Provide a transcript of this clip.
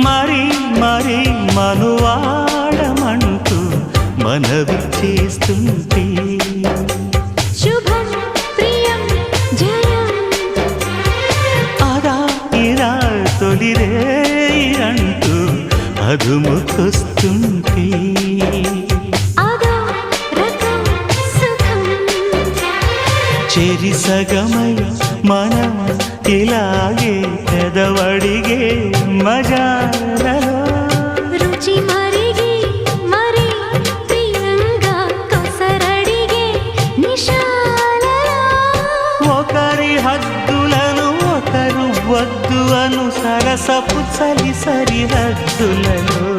మరి మరి మనువాడమంటూ మనవి చేస్తుంటే శుభం ప్రియం జయం అదా ఇరా తొలిరే అంటూ అదుముకొస్తుంటే అదో రకం సుఖం చెరి సగమై మనం ఇలాగే పెదవడిగే మజాలలో రుచి మరిగి మరి ప్రియంగా కొసరడిగే నిశాలలో ఒకరి హద్దులను ఒకరు వద్దు అను సరసపు చలి సరిహద్దులలో